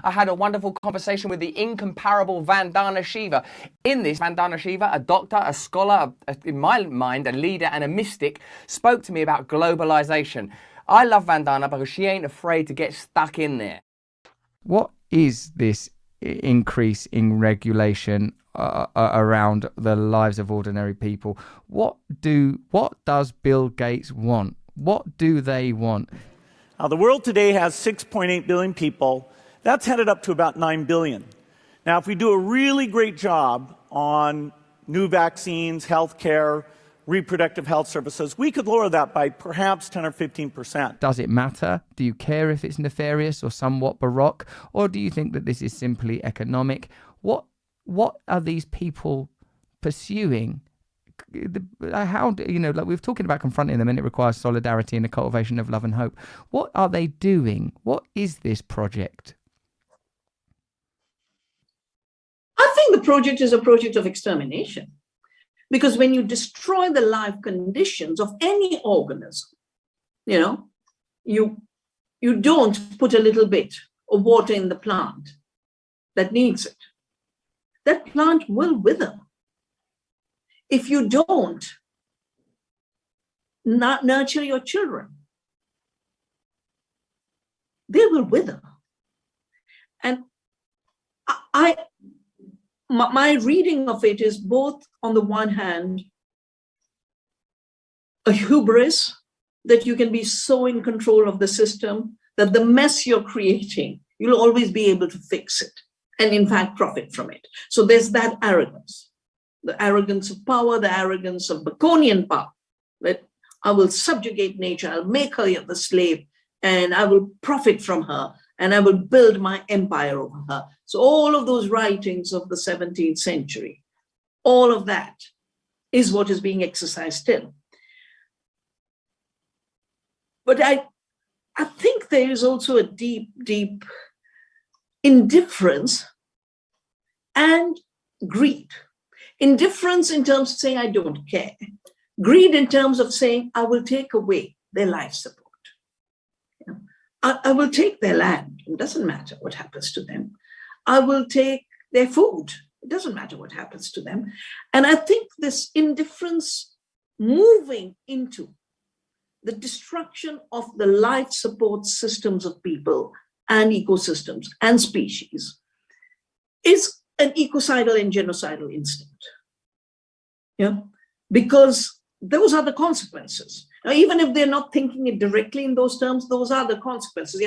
I had a wonderful conversation with the incomparable Vandana Shiva. In this, Vandana Shiva, a doctor, a scholar, in my mind, a leader and a mystic, spoke to me about globalization. I love Vandana because she ain't afraid to get stuck in there. What is this increase in regulation around the lives of ordinary people? What does Bill Gates want? What do they want? The world today has 6.8 billion people. That's headed up to about 9 billion. Now, if we do a really great job on new vaccines, healthcare, reproductive health services, we could lower that by perhaps 10 or 15%. Does it matter? Do you care if it's nefarious or somewhat baroque? Or do you think that this is simply economic? What are these people pursuing? How do you know, like we've talking about confronting them, and it requires solidarity and the cultivation of love and hope. What are they doing? What is this project? I think the project is a project of extermination, because when you destroy the life conditions of any organism, you don't put a little bit of water in the plant that needs it. That plant will wither. If you don't nurture your children, they will wither. And my reading of it is both, on the one hand, a hubris that you can be so in control of the system that the mess you're creating, you'll always be able to fix it and in fact profit from it. So there's that arrogance. The arrogance of power, the arrogance of Baconian power, that I will subjugate nature, I'll make her the slave, and I will profit from her, and I will build my empire over her. So all of those writings of the 17th century, all of that is what is being exercised still. But I think there is also a deep, deep indifference and greed. Indifference in terms of saying, I don't care. Greed in terms of saying, I will take away their life support. I will take their land. It doesn't matter what happens to them. I will take their food. It doesn't matter what happens to them. And I think this indifference moving into the destruction of the life support systems of people and ecosystems and species is an ecocidal and genocidal instinct. Because those are the consequences. Now, even if they're not thinking it directly in those terms, those are the consequences.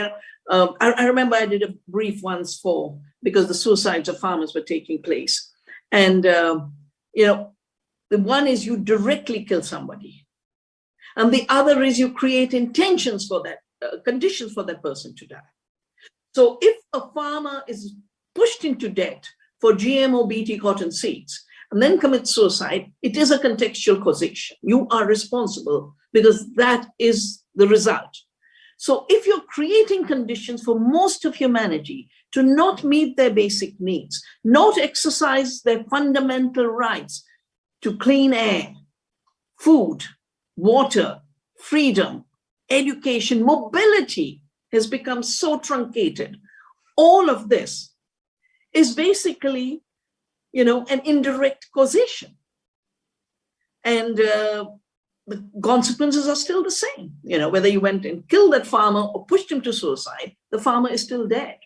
I remember I did a brief once because the suicides of farmers were taking place. And, the one is you directly kill somebody. And the other is you create intentions for that, conditions for that person to die. So if a farmer is pushed into debt for GMO BT cotton seeds and then commits suicide, it is a contextual causation. You are responsible because that is the result. So if you're creating conditions for most of humanity to not meet their basic needs, not exercise their fundamental rights to clean air, food, water, freedom, education, mobility has become so truncated. All of this is basically, an indirect causation. And the consequences are still the same. Whether you went and killed that farmer or pushed him to suicide, the farmer is still dead.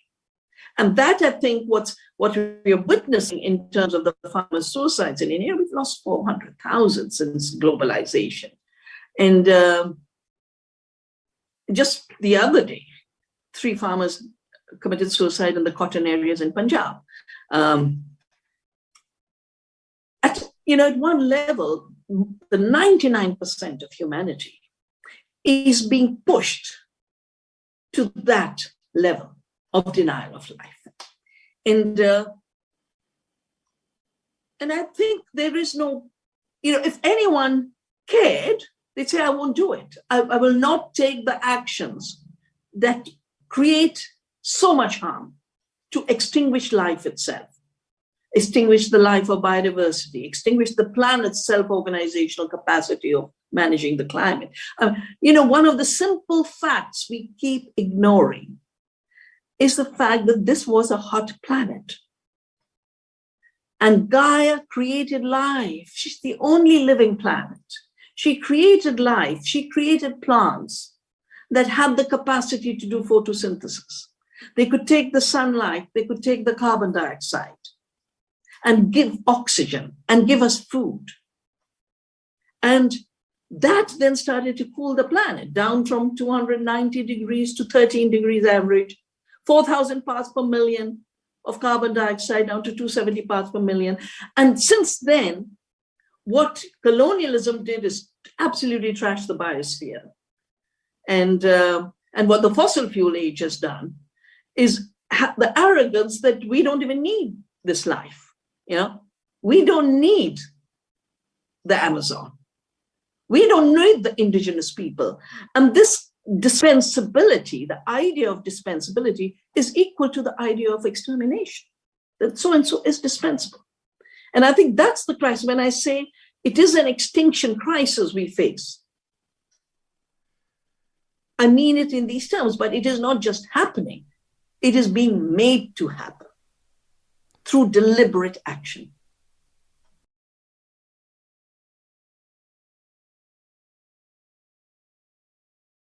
And that, I think, what we're witnessing in terms of the farmers' suicides in India, we've lost 400,000 since globalization. And just the other day, 3 farmers committed suicide in the cotton areas in Punjab. At one level, the 99% of humanity is being pushed to that level of denial of life. And I think there is no, if anyone cared, they'd say, I won't do it. I will not take the actions that create so much harm to extinguish life itself, extinguish the life of biodiversity, extinguish the planet's self-organizational capacity of managing the climate. One of the simple facts we keep ignoring is the fact that this was a hot planet. And Gaia created life. She's the only living planet. She created life. She created plants that had the capacity to do photosynthesis. They could take the sunlight, they could take the carbon dioxide and give oxygen and give us food. And that then started to cool the planet down from 290 degrees to 13 degrees average, 4,000 parts per million of carbon dioxide down to 270 parts per million. And since then, what colonialism did is absolutely trash the biosphere. And what the fossil fuel age has done is the arrogance that we don't even need this life. You know, we don't need the Amazon. We don't need the indigenous people. And this dispensability, the idea of dispensability, is equal to the idea of extermination. That so-and-so is dispensable. And I think that's the crisis. When I say it is an extinction crisis we face, I mean it in these terms, but it is not just happening. It is being made to happen through deliberate action.